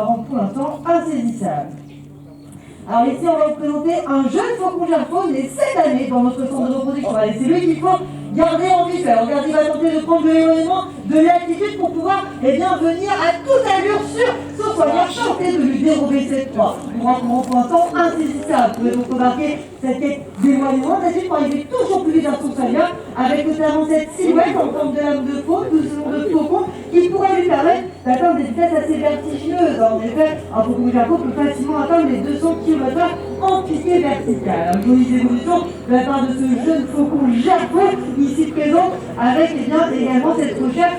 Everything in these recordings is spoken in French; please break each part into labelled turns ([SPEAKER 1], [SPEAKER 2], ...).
[SPEAKER 1] la rendre pour l'instant insaisissable. Alors ici, on va vous présenter un jeune faucon gerfaune né cette année dans notre centre de reproduction. Allez, c'est lui qu'il faut garder en vue. Regardez, il va tenter de prendre de l'éloignement, de l'altitude pour pouvoir venir à toute allure sur son soigneur, tenter de lui dérober cette proie. Pour l'instant, insaisissable. Vous pouvez donc remarquer cette quête d'éloignement, c'est-à-dire pour arriver toujours plus vite à son soigneur, avec notamment cette silhouette en forme de lame de faucon, qui pourrait lui permettre d'atteindre des vitesses assez vertigineuses. En effet, un faucon gerfaun peut facilement atteindre les 200 km/h en piqué vertical. Une jolie évolution de la part de ce jeune faucon gerfaun ici présent, avec également cette recherche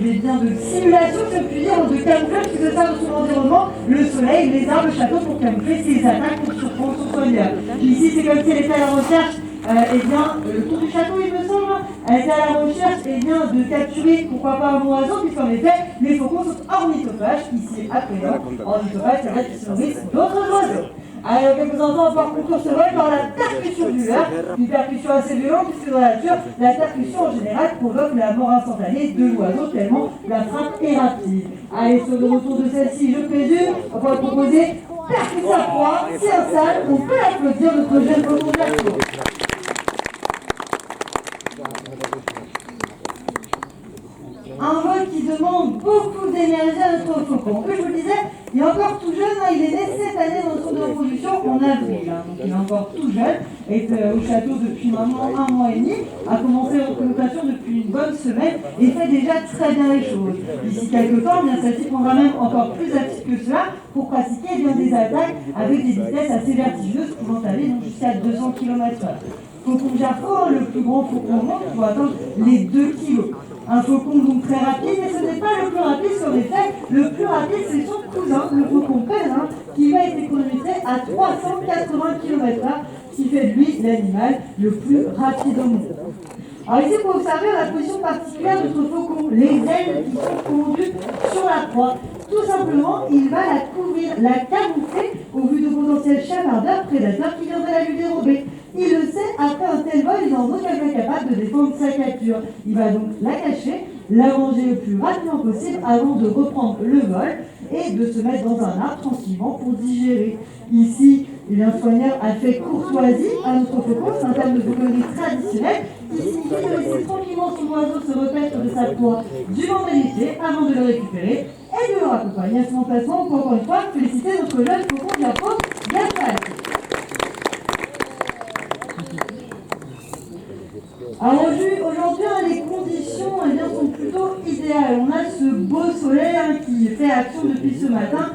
[SPEAKER 1] de simulation, si on peut dire, de camouflage qui se sert de son environnement, le soleil, les arbres, le château, pour camoufler ses attaques pour surprendre son soigneur. Ici, c'est comme si elle était à la recherche, le tour du château, il me semble, elle était à la recherche de capturer, pourquoi pas un oiseau, puisqu'en effet, les faucons sont ornithophages, ici à présent. Ornithophages, c'est vrai qu'ils se nourrissent d'autres oiseaux. Alors, quelques instants, on va pouvoir conclure ce vol par la percussion du verre, une percussion assez violente, puisque dans la nature, la percussion en général provoque la mort instantanée de l'oiseau, tellement la frappe est rapide. Allez, sur le retour de celle-ci, je présume, on va proposer percute sa proie, c'est un sale, on peut l'applaudir, notre jeune faucon gerfaun. Un vol qui demande beaucoup d'énergie à notre faucon. Je vous le disais, il est encore tout jeune, il est né cette année dans le centre de reproduction en avril. Donc il est encore tout jeune, est au château depuis maintenant 1 mois et demi, a commencé la reproduction depuis une bonne semaine et fait déjà très bien les choses. D'ici quelques temps, celle-ci prendra même encore plus actif que cela pour pratiquer des attaques avec des vitesses assez vertigineuses pouvant aller jusqu'à 200 km/h. Faucon gerfaun, le plus grand faucon au monde, pour atteindre les 2 kg. Un faucon donc très rapide, mais ce n'est pas le plus rapide, parce qu'en effet, le plus rapide c'est son cousin, le faucon pèlerin, qui va être chronométré à 380 km/h, ce qui fait de lui l'animal le plus rapide au monde. Alors ici, vous observer la position particulière de notre faucon, les ailes qui sont conduites sur la proie. Tout simplement, il va la couvrir, la camoufler au vu de potentiels chamardards prédateurs qui viendraient la lui dérober. Il le sait, après un tel vol, il est en aucun cas capable de défendre sa capture. Il va donc la cacher, la manger le plus rapidement possible avant de reprendre le vol et de se mettre dans un arbre tranquillement pour digérer. Ici, un soigneur a fait courtoisie à notre faucon, c'est un terme de vocabulaire traditionnel qui signifie de laisser tranquillement son oiseau se repaître de sa proie du vendredi avant de le récupérer et de le raccompagner à son emplacement pour encore une fois féliciter notre jeune faucon gerfaun bien placé. Alors aujourd'hui, les conditions sont plutôt idéales. On a ce beau soleil qui fait action depuis ce matin,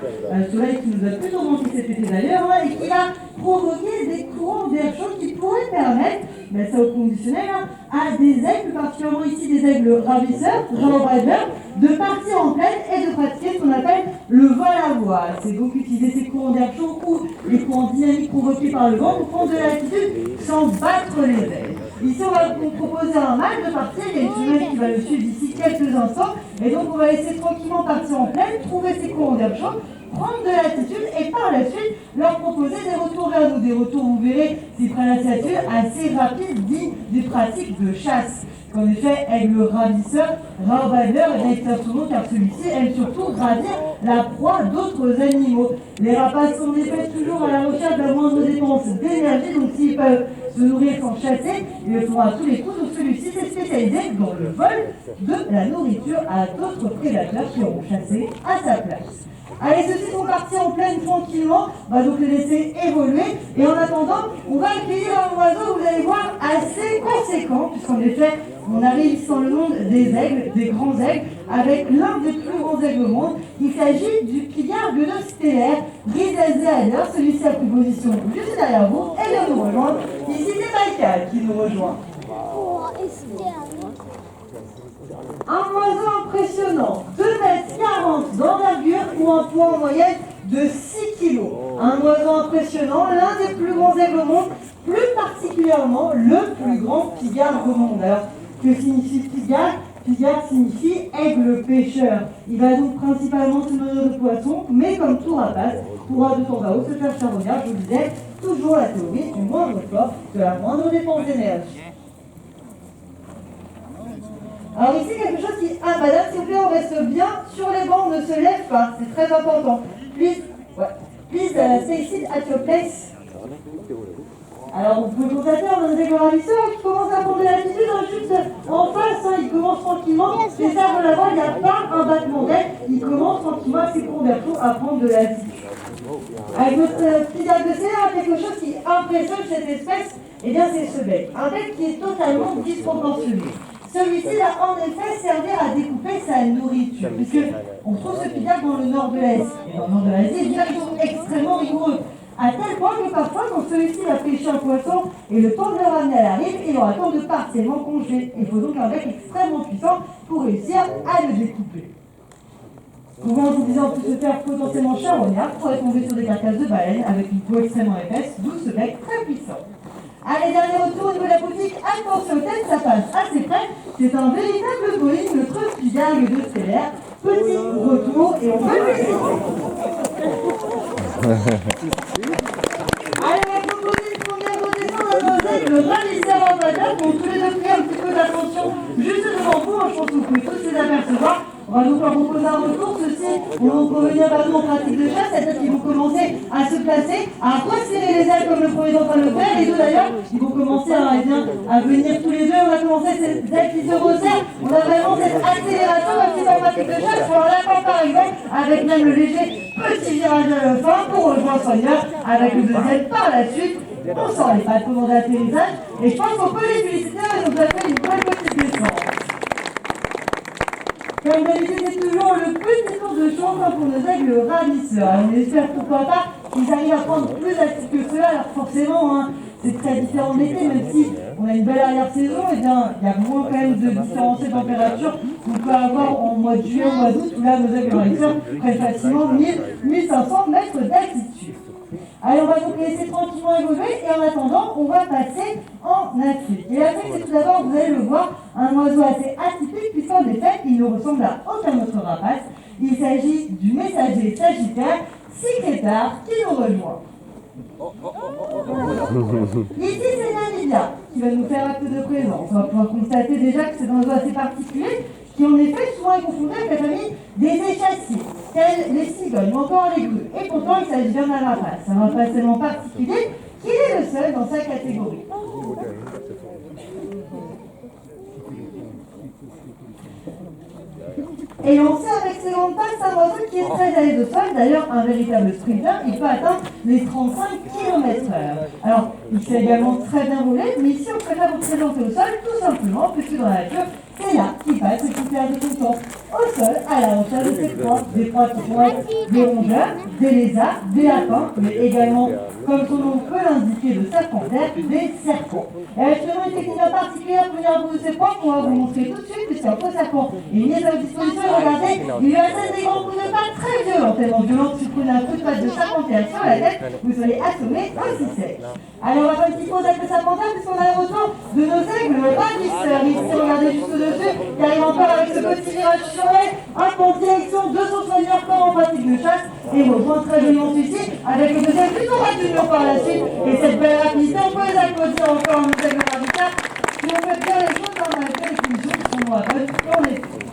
[SPEAKER 1] soleil qui nous a plutôt manqué cet été d'ailleurs, et qui a provoqué des courants d'air chaud qui pourraient permettre, ça au conditionnel, à des aigles, particulièrement ici des aigles ravisseurs, ravisseurs, de partir en plaine et de pratiquer ce qu'on appelle le vol à voile. C'est donc utiliser ces courants d'air chaud ou les courants dynamiques provoqués par le vent pour prendre de l'altitude sans battre les ailes. Ici, on va vous proposer un mâle de partir, il y a une femelle qui va le suivre d'ici quelques instants, et donc on va laisser tranquillement partir en plaine, trouver ses courants d'air chaud, prendre de l'altitude et par la suite leur proposer des retours vers nous. Des retours, vous verrez, s'ils prennent la stature assez rapide, dignes des pratiques de chasse. En effet, aigle ravisseur, ravageur et vecteur son nom car celui-ci aime surtout ravir la proie d'autres animaux. Les rapaces sont en effet toujours à la recherche de la moindre dépense d'énergie, donc s'ils peuvent se nourrir sans chasser, ils le feront à tous les coups. Donc celui-ci s'est spécialisé dans le vol de la nourriture à d'autres prédateurs qui auront chassé à sa place. Allez, ceux-ci sont partis en plaine tranquillement, on va donc les laisser évoluer. Et en attendant, on va accueillir un oiseau, vous allez voir, assez conséquent, puisqu'en effet, on arrive ici dans le monde des aigles, des grands aigles, avec l'un des plus grands aigles au monde. Il s'agit du pigard stellaire, grisacé ailleurs. Celui-ci a pris position juste derrière vous et vient nous rejoindre. Ici, c'est Michael qui nous rejoint. Un oiseau impressionnant, 2,40 m d'envergure pour un poids en moyenne de 6 kg. Un oiseau impressionnant, l'un des plus grands aigles au monde, plus particulièrement le plus grand pigard au monde. Alors, que signifie pigard? Pigard signifie aigle pêcheur. Il va donc principalement se nourrir de poissons, mais comme tout rapace, pourra de temps à autre se faire charognard, je vous disais, toujours la théorie du moindre effort, de la moindre dépense d'énergie. Alors ici, quelque chose qui... Ah, madame, s'il vous plaît, on reste bien sur les bancs, on ne se lève pas, c'est très important. Please, stay seated at your place. Alors, vous pouvez constater, on a des ravisseurs qui commencent à prendre de l'attitude, juste en face, il commence tranquillement. Les cerfs de la voie, il n'y a pas un battement d'aile, il commence tranquillement à ses conversions à prendre de l'attitude. Avec notre petit diagnostic, quelque chose qui impressionne cette espèce, eh bien c'est ce bec. Un bec qui est totalement disproportionné. Celui-ci a en effet servi à découper sa nourriture, puisque on trouve ce pillac dans le nord de l'Asie. Et dans le nord de l'Asie, eh bien, ils sont extrêmement rigoureux. À tel point que parfois, quand celui-ci va pêcher un poisson et le temps de le ramener à la rive, il aura temps de partiellement congeler. Il faut donc un bec extrêmement puissant pour réussir à le découper. Souvent, je vous disais, on peut se faire potentiellement charognard pour tomber sur des carcasses de baleines avec une peau extrêmement épaisse, d'où ce bec très puissant. Allez, dernier retour au niveau de la boutique. Attention, tête, ça passe assez près. C'est un véritable boline, le truffidague de stellaire. Petit retour et on va le laisser. Allez, on va proposer une première rotation d'un modèle, le ravisseur en patate. Donc, tous les deux pris un petit peu d'attention juste devant vous. Je pense que vous pouvez tous les apercevoir. On va donc leur proposer un retour. Ceux-ci vont revenir vers nous en pratique de chasse, c'est-à-dire qu'ils vont commencer à se placer, à resserrer les ailes comme le premier d'entre le faire. Les deux d'ailleurs, ils vont commencer à venir tous les deux. On va commencer ces ailes qui se resserrent. On a vraiment cette accélération comme si en pratique de chasse. Pour la par exemple, avec même le léger petit virage de la fin pour rejoindre Soigneur avec le deuxième par la suite. On sent les pattes pendant l'atterrissage et je pense qu'on peut les féliciter. Ils nous ont fait une bonne petite descente. Comme d'habitude, c'est toujours le petit tour de chance pour nos aigles ravisseurs. On espère pourquoi pas qu'ils arrivent à prendre plus d'actifs que cela. Alors forcément, c'est très différent de l'été, même si on a une belle arrière-saison, et bien il y a moins quand même de différences de température qu'on peut avoir en mois de juillet, au mois d'août, où là nos aigles ravisseurs prennent facilement 1000-1500 mètres d'altitude. Allez, on va donc laisser tranquillement évoluer et en attendant, on va passer en Afrique. Et l'Afrique, c'est tout d'abord, vous allez le voir, un oiseau assez atypique puisqu'en effet, il ne ressemble à aucun autre rapace. Il s'agit du messager sagittaire, Cycrétare, qui nous rejoint. Ici, c'est Namibia qui va nous faire acte de présence. On va pouvoir constater déjà que c'est un oiseau assez particulier qui en effet souvent est confondu avec la famille des échassiers, tels les cigognes ou encore les grues. Et pourtant, il s'agit bien d'un rapace. Un rapace tellement particulier qu'il est le seul dans sa catégorie. Et lancé avec ses grandes pattes, c'est un oiseau qui est très à l'aise au sol. D'ailleurs, un véritable sprinter, il peut atteindre les 35 km/h. Alors, il sait également très bien voler, mais ici, on préfère vous présenter au sol, tout simplement, puisque dans la nature, c'est là qu'il passe et qu'il perd de son temps. Au sol, à la recherche de ses proies. Des proies qui vont être des rongeurs, des lézards, des lapins, mais également, comme son nom peut l'indiquer, de serpentaires, des serpents. Et actuellement, une technique particulière pour venir à bout de ces proies qu'on va vous montrer tout de suite, puisqu'un serpent est mis à disposition. Regardez, il lui assène des grands coups de patte très violents, tellement violents que si vous prenez un coup de patte de serpentaire sur la tête, vous serez assommé aussi sec. Allez, on va faire une petite pause avec le serpentaire, puisqu'on a le retour de nos aigles ravisseurs. Ici, regardez juste au-dessus, qui arrive encore avec ce petit virage sur elle, en direction de son soigneur corps en pratique de chasse, et rejoint très joliment celui-ci, avec le deuxième plutôt rapidement par la suite, et cette belle rapidité, on peut les applaudir encore nos aigles ravisseurs, qui ont fait bien les choses dans la belle émission, qui sont moins bonnes, et on les fait.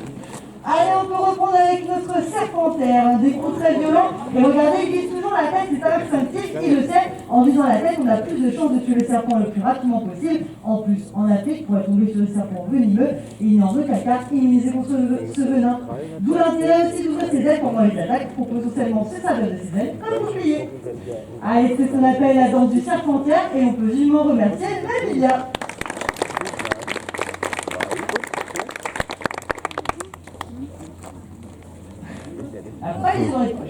[SPEAKER 1] Allez, on peut reprendre avec notre serpentaire, des coups très violents. Et regardez, il vise toujours la tête, c'est un instinctif, il le sait. En visant la tête, on a plus de chances de tuer le serpent le plus rapidement possible. En plus, en Afrique, pour tomber sur le serpent venimeux, il n'en veut qu'à car immunisé contre ce venin. D'où l'intérêt aussi d'ouvrir ses ailes pendant les attaques, pour potentiellement se servir de ses ailes comme bouclier. Allez, c'est ce qu'on appelle la danse du serpentaire, et on peut vivement remercier Namibia. Après, ils ont les poches.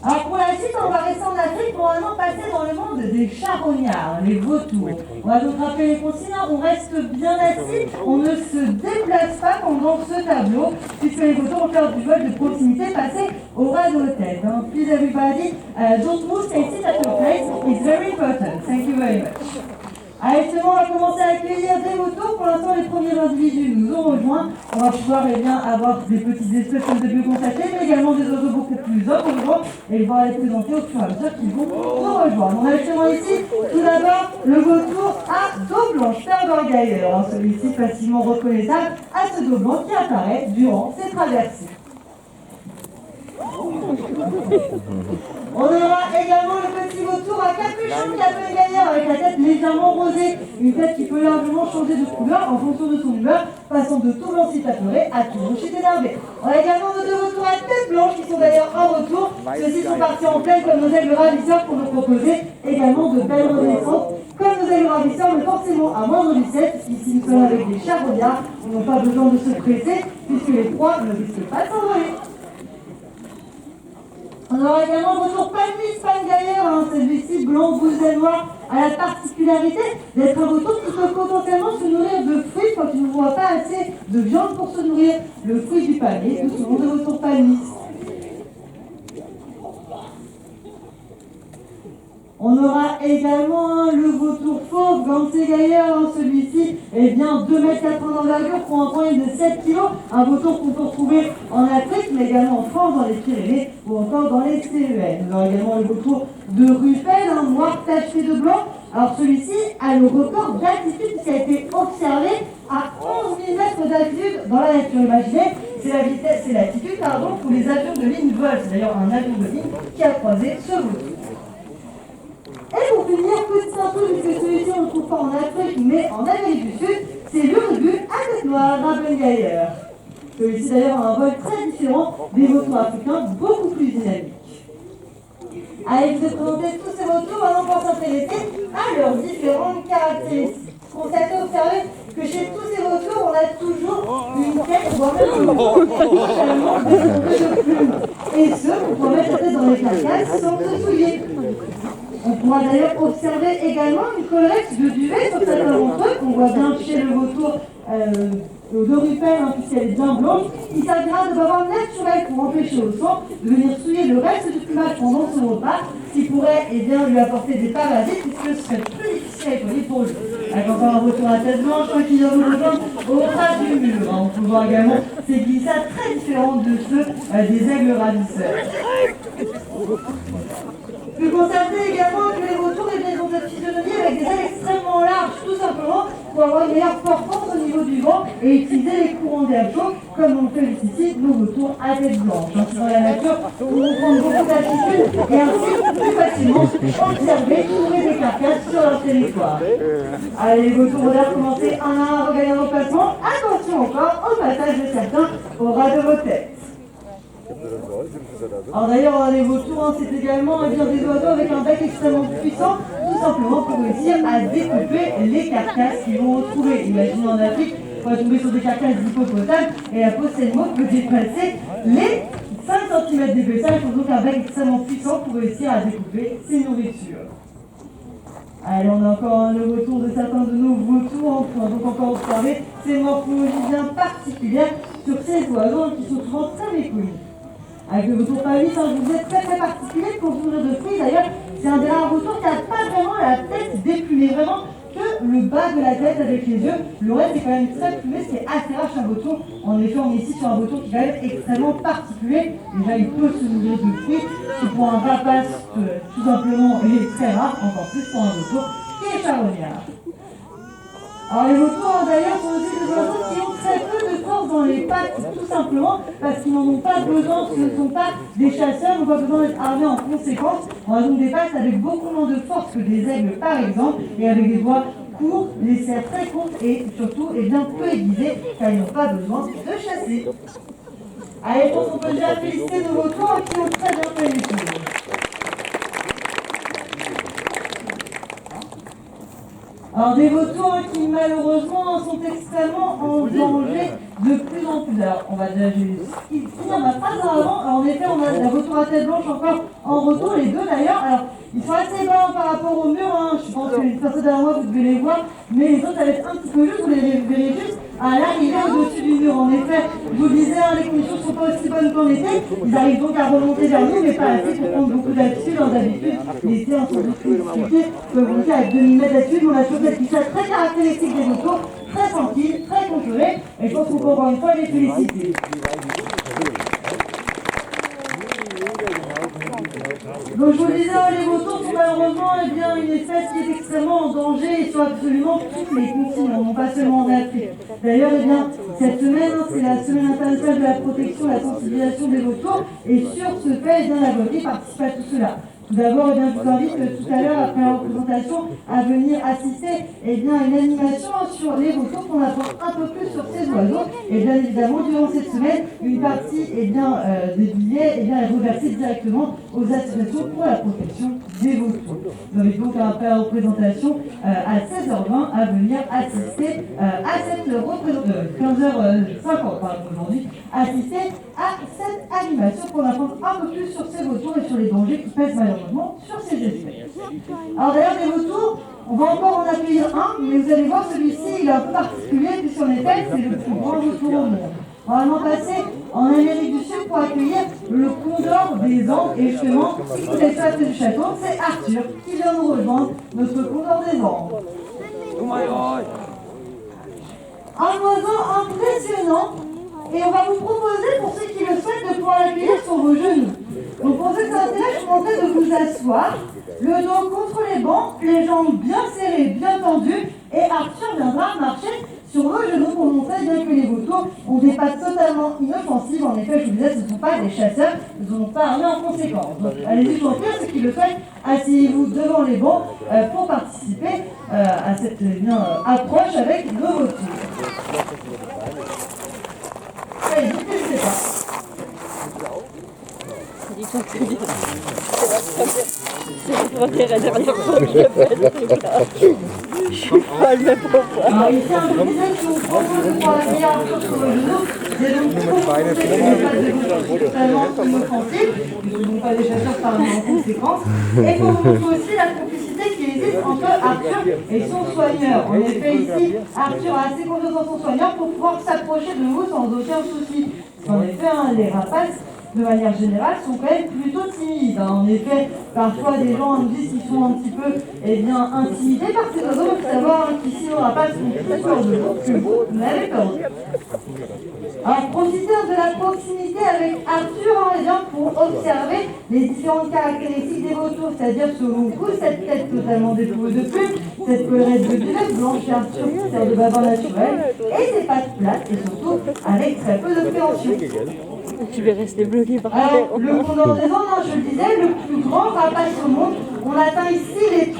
[SPEAKER 1] Alors pour la suite, on va rester en Afrique pour maintenant passer dans le monde des charognards, les vautours. On va donc rappeler les consignes, on reste bien assis, on ne se déplace pas pendant ce tableau, puisque les vautours vont faire du vol de proximité, passer au ras de la tête. Please everybody, don't move, stay sit at your place, it's very important. Thank you very much. Allez, c'est bon, on va commencer à accueillir des vautours. Pour l'instant, les premiers individus nous ont rejoints. On va pouvoir avoir des petites espèces comme des bœufs constatés, mais également des oiseaux beaucoup plus opposants. Et on va les présenter au fur et à mesure qu'ils vont nous rejoindre. On a justement ici, tout d'abord, le vautour à dos blanche, Père Gaillard. Celui-ci facilement reconnaissable à ce dos blanc qui apparaît durant ses traversées. On aura également le petit vautour à capuchon qui appelle Gaillard avec la tête légèrement rosée, une tête qui peut largement changer de couleur en fonction de son humeur, passant de tout blanc si apeuré à tout rouge si énervé. On a également nos deux vautours à tête blanche qui sont d'ailleurs en retour. Ceux-ci sont partis en pleine comme nos aigles ravisseurs pour nous proposer également de belles renaissances. Comme nos aigles ravisseurs, mais forcément à moindre vitesse, ici nous sommes avec des charognards, on n'a pas besoin de se presser puisque les proies ne risquent pas de s'envoler. On aura également le retour Palmis Gaillard, celui-ci blanc, bouset noir, a la particularité d'être un retour qui peut potentiellement se nourrir de fruits quand il ne voit pas assez de viande pour se nourrir. Le fruit du palmier, nous serons de retour Palmis. On aura également le vautour fauve, Gansé Gaillard, celui-ci est bien 2,80 m d'envergure pour un poids de 7 kg. Un vautour qu'on peut retrouver en Afrique, mais également en France, dans les Pyrénées ou encore dans les CEN. On aura également le vautour de Ruffel, un noir tacheté de blanc. Alors celui-ci a le record d'altitude qui a été observé à 11 000 m d'altitude dans la nature. Imaginez, c'est l'altitude où les avions de ligne volent. C'est d'ailleurs un avion de ligne qui a croisé ce vautour. Et pour finir, petite info, puisque celui-ci on ne le trouve pas en Afrique, mais en Amérique du Sud, c'est l'urubu à tête noire, Gaillard. Celui-ci d'ailleurs a un vol très différent des vautours africains, beaucoup plus dynamique. Allez, je vais présenter tous ces vautours, maintenant on va s'intéresser à leurs différentes caractéristiques. Constatez, observez que chez tous ces vautours, on a toujours une tête, voire même un gros, totalement démonté de plumes. Et ce, pour pouvoir mettre la tête dans les carcasses sans se souiller. On pourra d'ailleurs observer également une collerette de duvet sur certains d'entre eux, qu'on voit bien chez le vautour de Ruffel, puisqu'elle est bien blanche. Il s'agira de bavard naturel pour empêcher au sang de venir souiller le reste du plumage pendant son repas, ce qui pourrait lui apporter des parasites, puisque ce serait plus difficile à nettoyer pour lui. Avec encore un vautour à tête blanche, qui vient nous rejoindre au ras du mur. On peut voir également ces glissades très différentes de ceux des aigles ravisseurs. Vous pouvez constater également que les vautours ont cette physionomie avec des ailes extrêmement larges, tout simplement pour avoir une meilleure portance au niveau du vent et utiliser les courants d'air chaud, comme on le fait ici, nos vautours à tête blanche. Ainsi, dans la nature, on prend beaucoup d'altitude et ainsi plus facilement observer, trouver des carcasses sur leur territoire. Allez, les vautours vont d'ailleurs commencer un à un à regagner leur placement. Attention encore au passage de certains au ras de vos têtes. Alors d'ailleurs, les vautours, c'est également des oiseaux avec un bec extrêmement puissant, tout simplement pour réussir à découper les carcasses qu'ils vont retrouver. Imaginez en Afrique, on va tomber sur des carcasses d'hippopotames et la peau sainement peut dépasser les 5 cm d'épaisseur. Il faut donc un bec extrêmement puissant pour réussir à découper ses nourritures. Allez, on a encore le retour de certains de nos vautours. On va donc encore observer ces morphologies bien particulières sur ces oiseaux qui sont souvent très méconnus. Avec le vautour Palmis, je vous disais très particulier pour se nourrir de fruits. D'ailleurs, c'est un des rares vautours qui n'a pas vraiment la tête déplumée, vraiment que le bas de la tête avec les yeux. Le reste est quand même très plumé, ce qui est assez rare chez un vautour. En effet, on est ici sur un vautour qui est quand même extrêmement particulier. Déjà, il peut se nourrir de fruits, ce qui pour un rapace, tout simplement, est très rare, encore plus pour un vautour qui est charognard. Alors les vautours d'ailleurs sont aussi des oiseaux qui ont très peu de force dans les pattes, tout simplement parce qu'ils n'en ont pas besoin, ce ne sont pas des chasseurs, n'ont pas besoin d'être armés en conséquence. On a donc des pattes avec beaucoup moins de force que des aigles par exemple, et avec des doigts courts, les serres très courtes et surtout bien peu aiguisées, car ils n'ont pas besoin de chasser. Allez, je pense qu'on peut déjà féliciter nos vautours qui ont très bien fait les choses. Alors des vautours qui malheureusement sont extrêmement en danger de plus en plus. Alors on va déjà finir ma phrase avant. Alors, en effet on a la vautour à tête blanche encore en retour, les deux d'ailleurs. Alors ils sont assez bas par rapport au mur, je pense que les personnes derrière moi vous devez les voir, mais les autres ça va être un petit peu juste, vous les verrez juste à l'arrivée au-dessus du mur. En effet, je vous le disais, hein, les conditions ne sont pas aussi bonnes qu'en été. Ils arrivent donc à remonter vers nous, mais pas assez pour prendre beaucoup d'altitude. D'habitude, l'été, en sans doute plus difficulté, peut monter à 2000 mètres d'altitude. On a toujours cette glissade très caractéristique des vautours, très tranquille, très contrôlée. Et je pense qu'on peut encore une fois les féliciter. Donc je vous le disais, les vautours sont malheureusement une espèce qui est extrêmement en danger et sur absolument tous les continents, non pas seulement en Afrique. D'ailleurs, cette semaine, c'est la semaine internationale de la protection et de la sensibilisation des vautours, et sur ce fait, la Voirie participe à tout cela. Tout d'abord, je vous invite tout à l'heure, après la représentation, à venir assister à une animation sur les vautours pour en apprendre un peu plus sur ces oiseaux. Et bien évidemment, durant cette semaine, une partie des billets est reversée directement aux associations pour la protection des vautours. Vous invite donc après la représentation à 16h20 à venir assister à cette représentation, 15h50 aujourd'hui, assister à cette animation pour en apprendre un peu plus sur ces vautours et sur les dangers qui pèsent malheureusement sur ces espèces. Alors d'ailleurs, des vautours, on va encore en accueillir un, mais vous allez voir, celui-ci, il est un peu particulier, puisqu'en effet, c'est le plus grand vautour au monde. On va maintenant passer en Amérique du Sud pour accueillir le condor des Andes. Et justement, si vous êtes face du château, c'est Arthur qui vient nous rejoindre, notre condor des Andes. Un oiseau impressionnant. Et on va vous proposer, pour ceux qui le souhaitent, de pouvoir l'accueillir sur vos genoux. Donc pour ceux qui s'intéressent, je vous demanderai de vous asseoir, le dos contre les bancs, les jambes bien serrées, bien tendues, et Arthur viendra marcher sur vos genoux pour montrer bien que les vautours ont des pattes totalement inoffensives. En effet, je vous disais, ce ne sont pas des chasseurs, ils n'ont pas armé en conséquence. Donc allez-y, je vous en prie, ceux qui le souhaitent, asseyez-vous devant les bancs pour participer à cette approche avec nos vautours. Allez, n'hésitez pas. Alors ici, un petit peu qui vous propose pour accueillir Arthur sur le genou. J'ai donc proposé extrêmement inoffensif, puisque nous ne sommes pas des chasseurs par en conséquence, et pour vous montrer aussi la complicité qui existe entre Arthur et son soigneur. En effet, ici, Arthur a assez confiance dans son soigneur pour pouvoir s'approcher de vous sans aucun souci. En effet, les rapaces, de manière générale, sont quand même plutôt timides. En effet, parfois des gens nous disent qu'ils sont un petit peu intimidés par ces oiseaux. Il faut savoir qu'ici, nos rapaces sont plus peur de vous que vous n'avez peur d'eux. Alors, profitez de la proximité avec Arthur pour observer les différentes caractéristiques des vautours, c'est-à-dire ce long cou, cette tête totalement dépourvue de plumes, cette collerette de duvet blanche chez Arthur qui sert de bavard naturel, et ses pattes plates, et surtout avec très peu de préhension.
[SPEAKER 2] Tu vais rester bloqué par terre.
[SPEAKER 1] Le condor des Andes, je le disais, le plus grand rapace au monde. On atteint ici les 3,20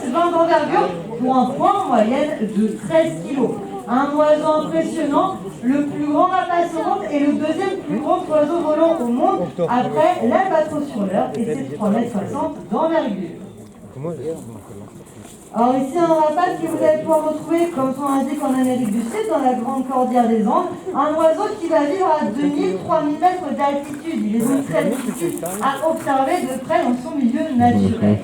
[SPEAKER 1] m d'envergure pour un poids en moyenne de 13 kg. Un oiseau impressionnant, le plus grand rapace au monde et le deuxième plus grand oiseau volant au monde après l'albatros hurleur et ses 3,60 m d'envergure. Alors ici un rapace que vous allez pouvoir retrouver, comme son indique, en Amérique du Sud, dans la grande cordillère des Andes, un oiseau qui va vivre à 2000-3000 mètres d'altitude. Il est donc très difficile à observer de près dans son milieu naturel.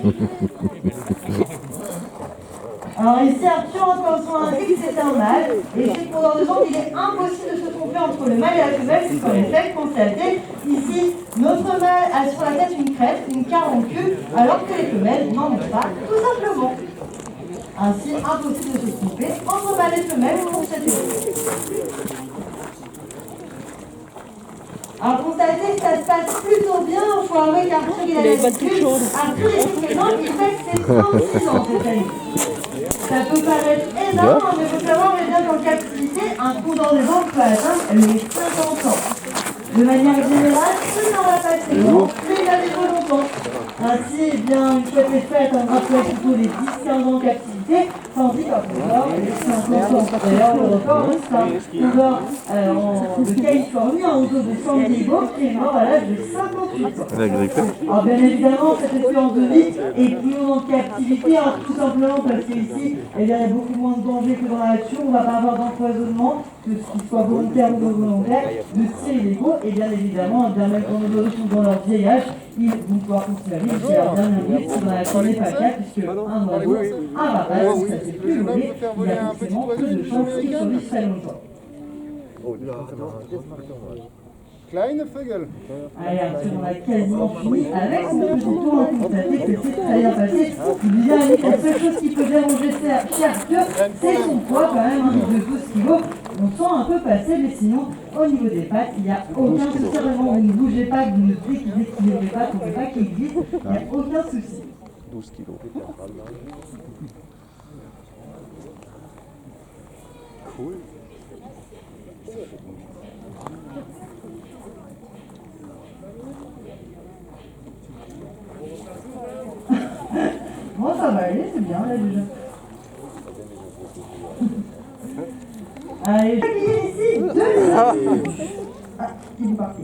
[SPEAKER 1] Alors ici Arthur, comme son indique, c'est un mâle, et chez le condor des Andes, il est impossible de se tromper entre le mâle et la femelle, puisqu'en effet, constaté, ici, notre mâle a sur la tête une crête, une caroncule, alors que les femelles n'en ont pas, tout simplement. Ainsi, impossible de se tromper entre mâle et femelle pour cette espèce. Alors, constatez que ça se passe plutôt bien. Il faut avouer qu'Arthur, il a l'habitude. Arthur, il est présent, il fête ses 36 ans cette année. Ça peut paraître énorme, mais il faut savoir bien qu'en captivité, un condor des Andes peut atteindre les 50 ans. De manière générale, plus on va passer long, plus il va vivre longtemps. Ainsi, une fois les fêtes, on rappelle plutôt les 10-15 ans en captivité, tandis qu'un condor, les 50 ans. D'ailleurs, le record, c'est un condor de Californie, en haut de San Diego, qui est mort à l'âge de 58 ans. Alors, bien évidemment, cette expérience de vie est plus longue en captivité, tout simplement parce qu'ici, il y a beaucoup moins de danger que dans la nature. On ne va pas avoir d'empoisonnement, que ce qu'il soit volontaire ou non volontaire, de tirs illégaux, et bien évidemment, même quand nos oiseaux sont dans leur vieil âge, ils vont pouvoir continuer à vivre jusqu'à leur dernière vie, ce qu'on a appelé pas le cas, puisque un oiseau, un rapace, ça c'est plus levé, il y a forcément plus de chances qu'il survive très longtemps.
[SPEAKER 3] Kleine Vögel.
[SPEAKER 1] Allez Arthur, on a quasiment fini avec ce petit tour. On a constaté que c'est très bien passé. Bien, la seule chose qui peut déranger chez Arthur, c'est son poids quand même, de 12 kilos. On sent un peu passer, mais sinon, au niveau des pattes, il n'y a aucun souci. Vraiment, vous ne bougez pas, vous ne déséquilibrez pas, vous ne voulez pas qu'il existe, il n'y a aucun souci.
[SPEAKER 3] 12 kilos. Cool.
[SPEAKER 1] Bon, ça va aller, c'est bien là déjà. Allez, ici, il est parti.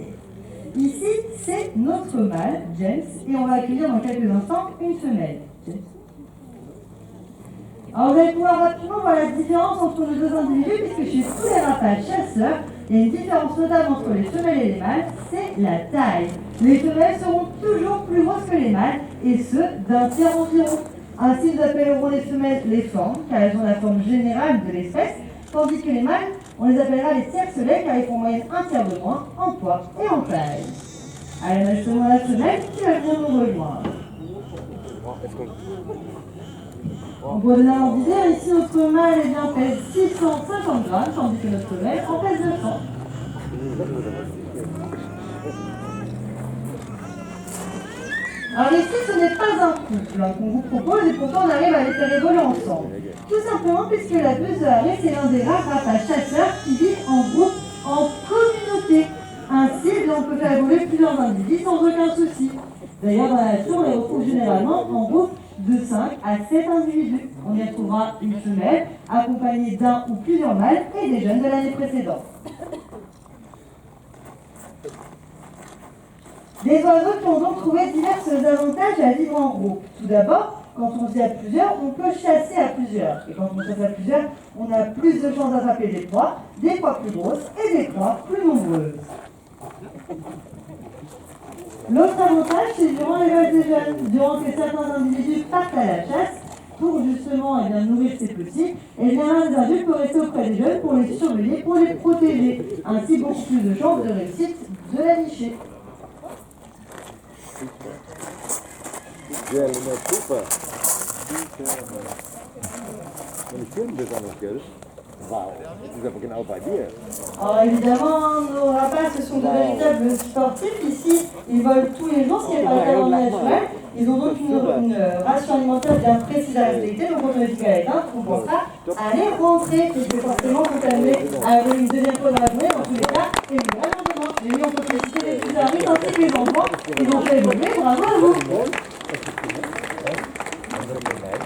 [SPEAKER 1] Ici, c'est notre mâle, James, et on va accueillir dans quelques instants une femelle. James. Alors vous allez pouvoir rapidement voir la différence entre les deux individus, puisque chez tous les rapaces chasseurs, il y a une différence notable entre les femelles et les mâles, c'est la taille. Les femelles seront toujours plus grosses que les mâles, et ce, d'un tiers environ. Ainsi, nous appellerons les femelles les formes, car elles ont la forme générale de l'espèce, tandis que les mâles, on les appellera les tiercelets, car ils font en moyenne un tiers de moins en poids et en taille. Allez, maintenant la femelle qui va venir nous rejoindre. On peut donner un d'idée, ici notre mâle pèse 650 grammes, tandis que notre femelle en pèse 200. Alors ici, ce n'est pas un couple qu'on vous propose et pourtant on arrive à les faire évoluer ensemble. Tout simplement puisque la buse de Harris est l'un des rares rapaces chasseurs qui vivent en groupe, en communauté. Ainsi, on peut faire évoluer plusieurs individus sans aucun souci. D'ailleurs, dans la nature, on les retrouve généralement en groupe de 5 à 7 individus. On y retrouvera une femelle accompagnée d'un ou plusieurs mâles et des jeunes de l'année précédente. Les oiseaux qui ont donc trouvé divers avantages à vivre en groupe. Tout d'abord, quand on vit à plusieurs, on peut chasser à plusieurs. Et quand on chasse à plusieurs, on a plus de chances d'attraper des proies plus grosses et des proies plus nombreuses. L'autre avantage, c'est durant l'élevage des jeunes, durant que certains individus partent à la chasse pour justement nourrir ces petits, et bien l'un des adultes peut rester auprès des jeunes pour les surveiller, pour les protéger. Ainsi, beaucoup plus de chances de réussite de la nicher.
[SPEAKER 3] Ja, met super. Und ich bin besonders, gell? Wow, das ist aber genau bei dir.
[SPEAKER 1] Alors évidemment, nos rapaces, ce sont de véritables sportifs. Ici, ils volent tous les jours, s'il n'y a pas de talent naturel. Ils ont donc une ration alimentaire bien précise à respecter. Donc quand on est éduqué avec un, on pensera à les rentrer. Et c'est forcément continuer à avoir une deuxième fois dans la journée, dans tous les cas, et une vraie lendemain. J'ai mis, on peut féliciter les plus arrivés ainsi que les enfants. Ils ont fait évoluer, bravo à vous.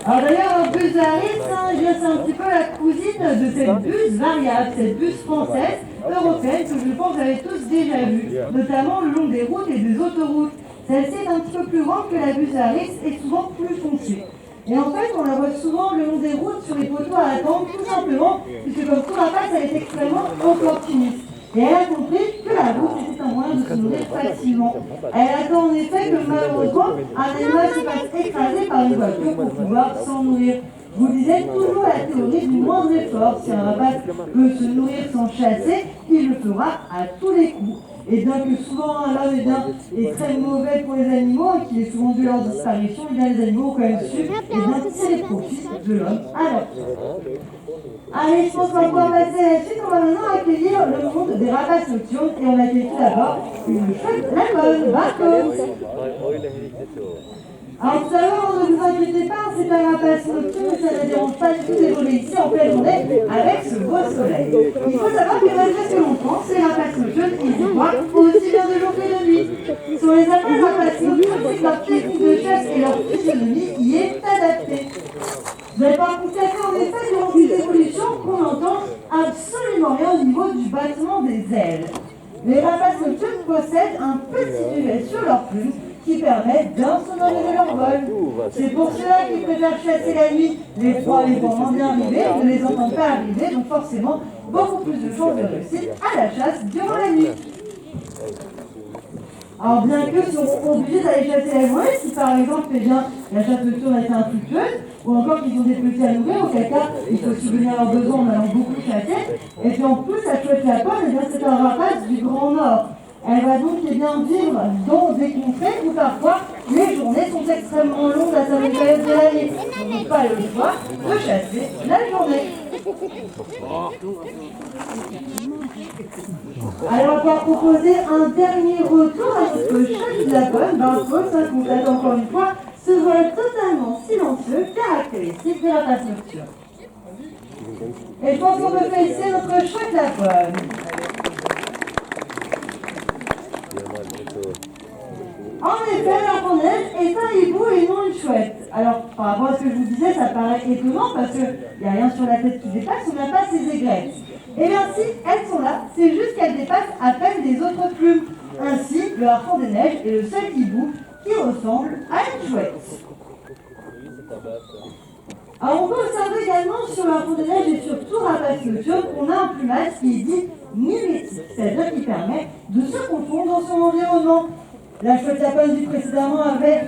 [SPEAKER 1] Alors d'ailleurs, buse Harris, c'est un petit peu la cousine de cette buse variable, cette buse française, européenne, que je pense que vous avez tous déjà vue, notamment le long des routes et des autoroutes. Celle-ci est un petit peu plus grande que la buse Harris et souvent plus foncée. Et en fait, on la voit souvent le long des routes, sur les poteaux à attendre, tout simplement, puisque comme tout rapace, elle est extrêmement opportuniste. Et elle a compris que la route était un moyen de se nourrir facilement. Elle attend en effet que malheureusement, un animal se fasse écraser par une voiture pour pouvoir s'en nourrir. Vous disiez toujours la théorie du moindre effort. Si un rapace peut se nourrir sans chasser, il le fera à tous les coups. Et bien que souvent l'homme est très mauvais pour les animaux, et qu'il est souvent dû leur disparition, et bien les animaux ont quand même su tirer profit de l'homme à leur tour. Allez, je pense qu'on va pouvoir passer à la suite. On va maintenant accueillir le monde des rapaces nocturnes et on accueille tout d'abord une chouette lagone, Marco. Alors tout à l'heure, ne vous inquiétez pas, c'est un rapace nocturne, mais ça ne dérange pas du tout d'évoluer ici en pleine journée avec ce beau soleil. Il faut savoir que malgré ce que l'on pense, ces rapaces nocturnes, ils y voient aussi bien de jour que de nuit. Si on les appelle rapaces nocturnes, c'est que leur technique de chasse et leur physionomie y est adaptée. Vous allez pouvoir constater en effet durant cette évolution qu'on n'entend absolument rien au niveau du battement des ailes. Les rapaces nocturnes possèdent un petit duvet sur leurs plumes qui permet d'insonoriser leur vol. C'est pour cela qu'ils préfèrent chasser la nuit. Les proies les voient moins bien arriver, ne les entendent pas arriver, donc forcément beaucoup plus de chances de réussir à la chasse durant la nuit. Alors bien qu'eux seront obligés d'aller chasser la nuit, si par exemple la chasse nocturne a été infructueuse, ou encore qu'ils ont des petits à nourrir, auquel cas il faut subvenir à leurs besoins en allant beaucoup chasser. Et puis en plus, la chouette lapone, eh bien, c'est un rapace du Grand Nord. Elle va donc bien vivre dans des contrées où parfois les journées sont extrêmement longues à certaines périodes de l'année. On n'a pas le choix de chasser la journée. Alors, on va proposer un dernier retour à notre chouette lapone. Barcos, ça complète encore une fois ce vol totalement silencieux, caractéristique des rapaces nocturnes. Et je pense qu'on peut féliciter notre chouette lapone. En effet, la neige est un hibou et non une chouette. Alors, par rapport à ce que je vous disais, ça paraît étonnant parce qu'il n'y a rien sur la tête qui dépasse, on n'a pas ses aigrettes. Et bien si, elles sont là, c'est juste qu'elles dépassent à peine les autres plumes. Ainsi, le harpon des neiges est le seul hibou qui ressemble à une chouette. Alors on peut observer également sur le harpon des neiges et sur tout rapace nocturne qu'on a un plumage qui est dit mimétique, c'est-à-dire qui permet de se confondre dans son environnement. La chouette lapone du précédemment avait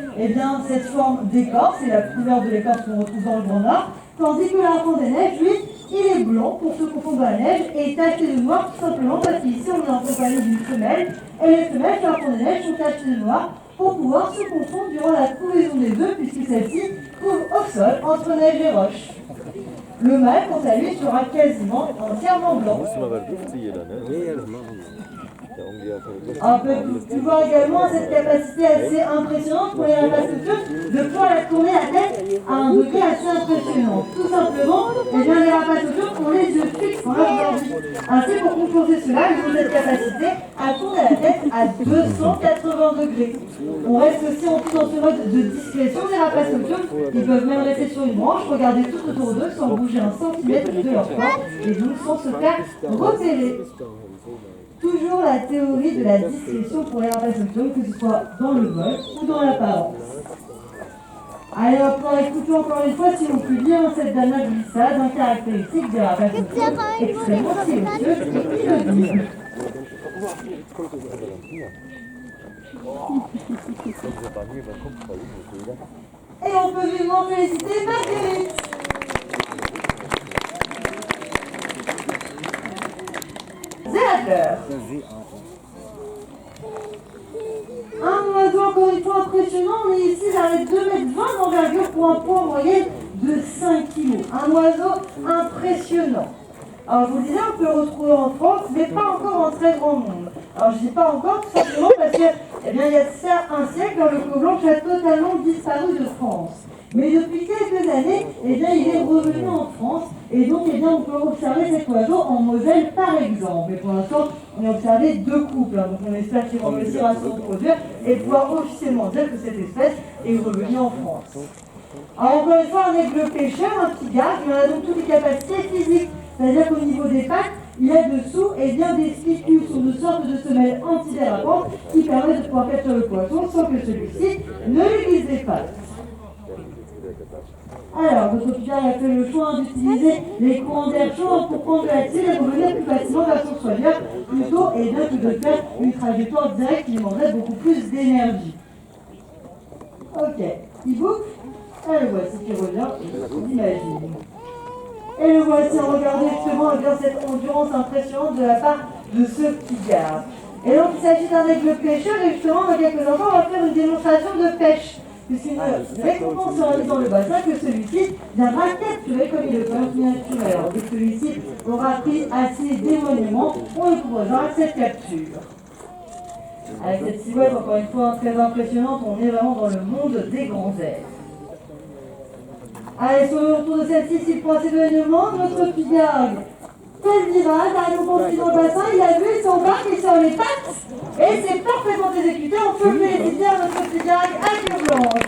[SPEAKER 1] cette forme d'écorce, c'est la couleur de l'écorce qu'on retrouve dans le Grand Nord, tandis que le harpon des neiges, lui, il est blanc pour se confondre dans la neige et est tacheté de noir tout simplement parce qu'ici on est en compagnie d'une femelle et les femelles du harpon des neiges sont tachées de noir pour pouvoir se confondre durant la couvaison des œufs puisque celle-ci couvre au sol entre neige et roche. Le mâle, quant à lui, sera quasiment entièrement blanc. On peut voir également cette capacité assez impressionnante pour les rapaces nocturnes de pouvoir la tourner la tête à un degré assez impressionnant. Tout simplement, les rapaces nocturnes ont les yeux fixes dans leur gorge. Ainsi, pour compenser cela, ils ont cette capacité à tourner la tête à 280 degrés. On reste aussi en plus dans ce mode de discrétion des rapaces nocturnes. Ils peuvent même rester sur une branche, regarder tout autour d'eux sans bouger un centimètre de leur corps et donc sans se faire repérer. Toujours la théorie de la discrétion pour les rapaces nocturnes, que ce soit dans le vol ou dans l'apparence. Allez, on va pouvoir écouter encore une fois, si on peut lire cette dernière glissade, un caractéristique des rapaces nocturnes extrêmement silencieux et inaudible. Et on peut vivement féliciter Marguerite. Zélateur. Un oiseau encore une fois impressionnant, on est ici à 2,20 m d'envergure pour un poids moyen de 5 kg. Un oiseau impressionnant. Alors je vous le disais, on peut le retrouver en France, mais pas encore en très grand nombre. Alors je dis pas encore tout simplement parce que, il y a un siècle, le coq blanc a totalement disparu de France. Mais depuis quelques années, il est revenu en France et donc on peut observer cet oiseau en Moselle par exemple. Et pour l'instant, on a observé 2 couples, donc on espère qu'ils vont réussir à se reproduire et pouvoir officiellement dire que cette espèce est revenue en France. Alors encore une fois, un aigle pêcheur, un pigard, il a donc toutes les capacités physiques, c'est-à-dire qu'au niveau des pattes, il a dessous des spicules, sont de sortes de semelles antidérapantes qui permettent de pouvoir capturer le poisson sans que celui-ci ne lui glisse les pattes. Alors, notre pigard a fait le choix d'utiliser les courants d'air chaud pour prendre de la tire et revenir plus facilement vers son soigneur, plutôt que de faire une trajectoire directe qui demanderait beaucoup plus d'énergie. Ok, il boucle, et le voici qui revient, on imagine. Et le voici, regardez justement cette endurance impressionnante de la part de ce pigard. Et donc il s'agit d'un aigle pêcheur et justement dans quelques instants on va faire une démonstration de pêche. Puisqu'une récompense sera mise dans le bassin que celui-ci viendra capturer comme il le fait en miniature. Alors dès que celui-ci aura pris assez d'éloignement, on lui proposera cette capture. Avec cette silhouette encore une fois très impressionnante, on est vraiment dans le monde des grands airs. Allez, sur le retour de celle-ci, s'il prend assez d'éloignement, notre pigard fait le virage, la récompense qui est dans le bassin, il a vu, il s'embarque, il sort les pattes, et c'est parfaitement exécuté, on peut féliciter à notre pigard à queue blanche.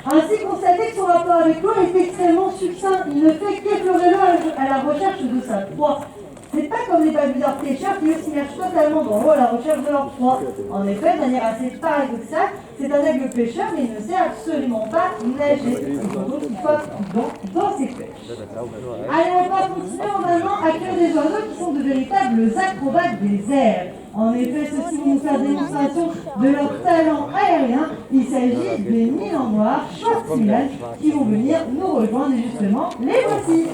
[SPEAKER 1] Ainsi, constatez que son rapport avec l'eau est extrêmement succinct, il ne fait qu'effleurer l'eau à la recherche de sa proie. C'est pas comme les babusards pêcheurs qui eux s'immergent totalement dans l'eau à la recherche de leur proie. En effet, de manière assez paradoxale, c'est un aigle pêcheur mais il ne sait absolument pas nager. Il faut donc qu'il soit dans ses pêches. Allez, on va continuer maintenant à accueillir des oiseaux qui sont de véritables acrobates des airs. En effet, ceux-ci vont nous faire démonstration de leur talent aérien. Il s'agit des Milans noirs Schwarzschild qui vont venir nous rejoindre et justement, les voici.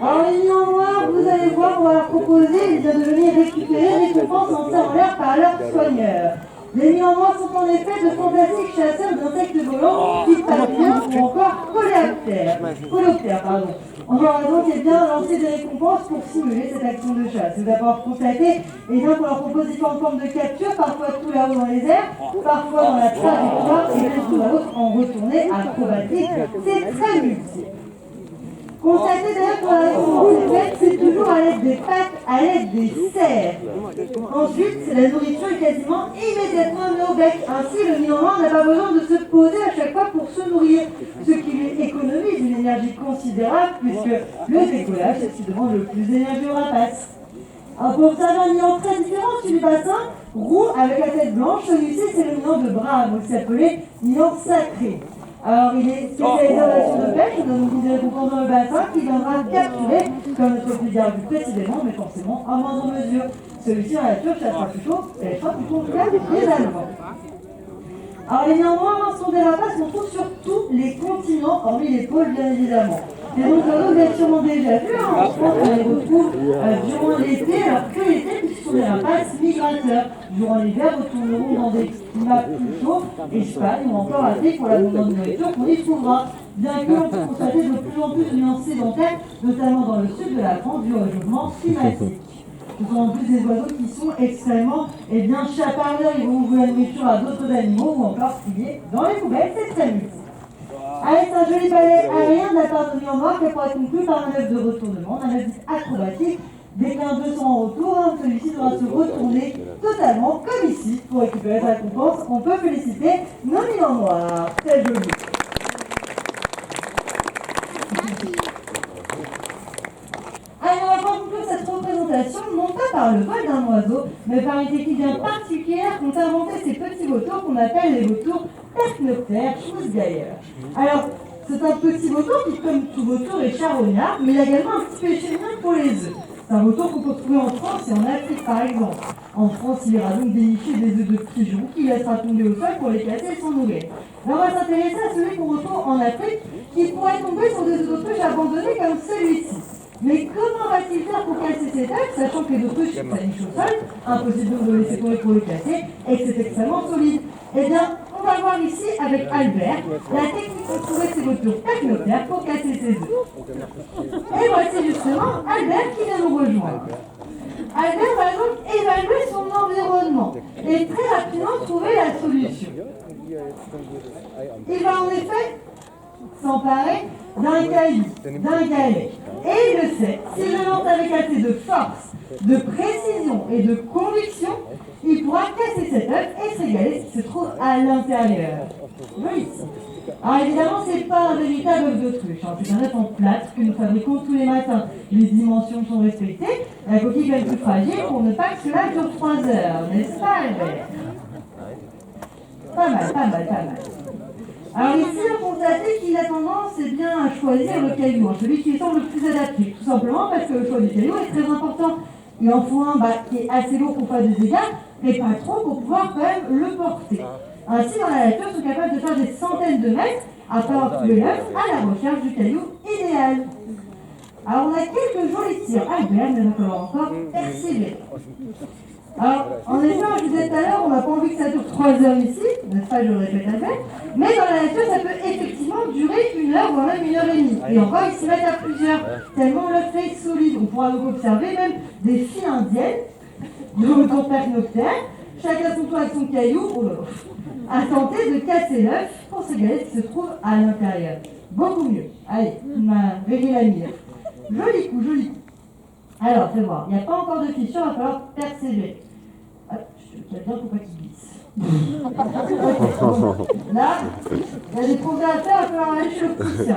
[SPEAKER 1] Alors les Milans noirs, vous allez voir, on va leur proposer de venir récupérer les récompenses lancées en l'air par leurs soigneurs. Les Milans noirs sont en effet de fantastiques chasseurs d'insectes volants, type papillons ou encore coléoptères. On va donc bien lancer des récompenses pour simuler cette action de chasse. Vous avez constaté, et bien qu'on leur propose différentes formes de capture, parfois tout là-haut dans les airs, parfois dans la trajectoire et même tout là-haut en retournée acrobatique. C'est très multiple. Constatez d'ailleurs que la récompense est faite, c'est toujours à l'aide des pattes, à l'aide des serres. Ensuite, la nourriture est quasiment immédiatement amenée au bec. Ainsi, le Milan noir n'a pas besoin de se poser à chaque fois pour se nourrir, ce qui lui économise une énergie considérable puisque le décollage est ce qui demande le plus d'énergie au rapace. Alors, pour observer un Milan très différent celui du bassin, roux avec la tête blanche, celui-ci c'est le Milan de Brahme, aussi appelé Milan sacré. Alors, il est spécialisé dans l'action de pêche, il donne une récompense dans le bassin qui viendra capturer, comme notre filière vu précédemment, mais forcément en moindre mesure. Celui-ci en nature chassera plutôt les Allemands. Alors, les Milan noirs sont des rapaces qu'on trouve sur tous les continents, hormis les pôles bien évidemment. Et donc, vous avez sûrement déjà vu, en France, on les retrouve durant l'été, alors que l'été, puisque ce sont des rapaces migrateurs. Durant l'hiver, retourneront dans des climats plus chauds, Espagne ou encore Afrique pour l'abondance de nourriture qu'on y trouvera. Bien que l'on peut constater de plus en plus de nuances sédentaires, notamment dans le sud de la France, du réchauffement climatique. Ce sont en plus des oiseaux qui sont extrêmement chaparleurs, ils vont ouvrir la nourriture à d'autres animaux ou encore fouiller dans les poubelles, c'est très multiple. Avec un joli balai aérien de la part de Milan noir qui pourra être conclu par un œuf de retournement, un œuf acrobatique. Dès qu'un 200 en retour, celui-ci devra se retourner totalement comme ici pour récupérer sa récompense. On peut féliciter nos Milans noirs. C'est joli. Allez, on va pas conclure cette représentation, non pas par le vol d'un oiseau, mais par une technique bien particulière qu'ont inventé ces petits vautours qu'on appelle les vautours Percnoptères Schwarzschild. Alors, c'est un petit vautour qui, comme tout vautour, est charognard, mais il a également un petit péché mignon pour les œufs. C'est un vautour qu'on peut trouver en France et en Afrique par exemple. En France, il ira donc dénicher des œufs de pigeon qu'il laissera tomber au sol pour les casser et s'en nourrir. Là, on va s'intéresser à celui qu'on retrouve en Afrique qui pourrait tomber sur des œufs d'autruche abandonnés comme celui-ci. Mais comment va-t-il faire pour casser ces œufs, sachant que les autruches s'anichent au sol, impossible de les laisser tomber pour les casser, et que c'est extrêmement solide? Eh bien, on va voir ici avec Albert la technique pour trouver ces vautours percnoptères pour casser ses œufs. Et voici justement Albert qui vient nous rejoindre. Albert va donc évaluer son environnement et très rapidement trouver la solution. Il va en effet s'emparer d'un caillou, d'un galet. Et il le sait, s'il le lance avec assez de force, de précision et de conviction, il pourra casser cet œuf et se régaler ce qui se trouve à l'intérieur. Oui. Alors évidemment, ce n'est pas un véritable œuf d'autruche, c'est un œuf en plâtre que nous fabriquons tous les matins. Les dimensions sont respectées, la coquille est plus fragile pour ne pas que cela dure 3 heures, n'est-ce pas Albert? Pas mal. Alors ici, on constate qu'il a tendance à choisir le caillou, celui qui semble le plus adapté, tout simplement parce que le choix du caillou est très important. Il en faut un qui est assez lourd pour faire des dégâts, mais pas trop pour pouvoir quand même le porter. Ainsi, dans la nature, ils sont capables de faire des centaines de mètres après avoir trouvé l'œuf à la recherche du caillou idéal. Alors on a quelques jolis tirs, Albert, mais il va falloir encore persévérer. Alors, en effet, je vous disais tout à l'heure, on n'a pas envie que ça dure 3 heures ici, n'est-ce pas, je le répète à peine, mais dans la nature, ça peut effectivement durer 1 heure, voire même 1 heure et demie. Et encore, ils s'y mettent à plusieurs, tellement l'œuf est solide. On pourra donc observer même des filles indiennes, de vautours percnoptères, chacun son tour avec son caillou, à tenter de casser l'œuf pour se galer ce qui se trouve à l'intérieur. Beaucoup mieux. Allez, ma vérité la mire. Joli coup. Alors, fais voir, il n'y a pas encore de fissure, il va falloir persévérer. Hop, je te tiens bien pour pas qu'il glisse. Okay. Là, il y a des progrès à faire, il va falloir aller chez le poussien,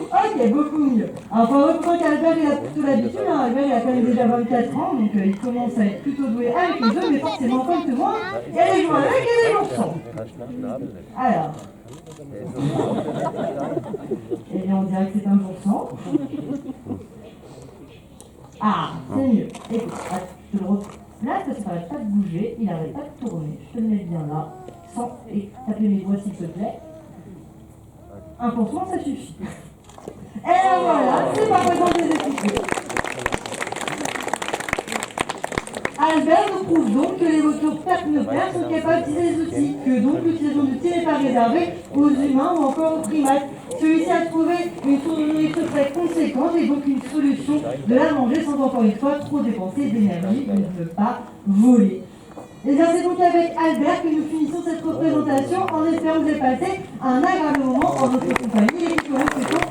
[SPEAKER 1] Ok, beaucoup mieux. Alors, faut reprendre qu'Albert, il a plutôt l'habitude, Albert, il a quand même déjà 24 ans, donc il commence à être plutôt doué avec les œufs, mais forcément, comme tout le monde, il y a des jours avec et des jours sans. Alors. Eh bien, on dirait que c'est un jour sans. Ah, c'est mieux. Écoute, je te le replace parce que ça n'arrête pas de bouger, il n'arrête pas de tourner. Je te le mets bien là, sans taper mes doigts s'il te plaît. Un pansement, ça suffit. Et voilà, c'est pas besoin de les équiper. Albert nous prouve donc que les vautours partenoptères sont capables d'utiliser les outils, que donc l'utilisation d'outils n'est pas réservée aux humains ou encore aux primates. Celui-ci a trouvé une source de nourriture très conséquente et donc une solution de la manger sans encore une fois trop dépenser d'énergie, il ne peut pas voler. Et bien c'est donc avec Albert que nous finissons cette représentation en espérant que vous avez passé un agréable moment en notre compagnie et que nous vous souhaitons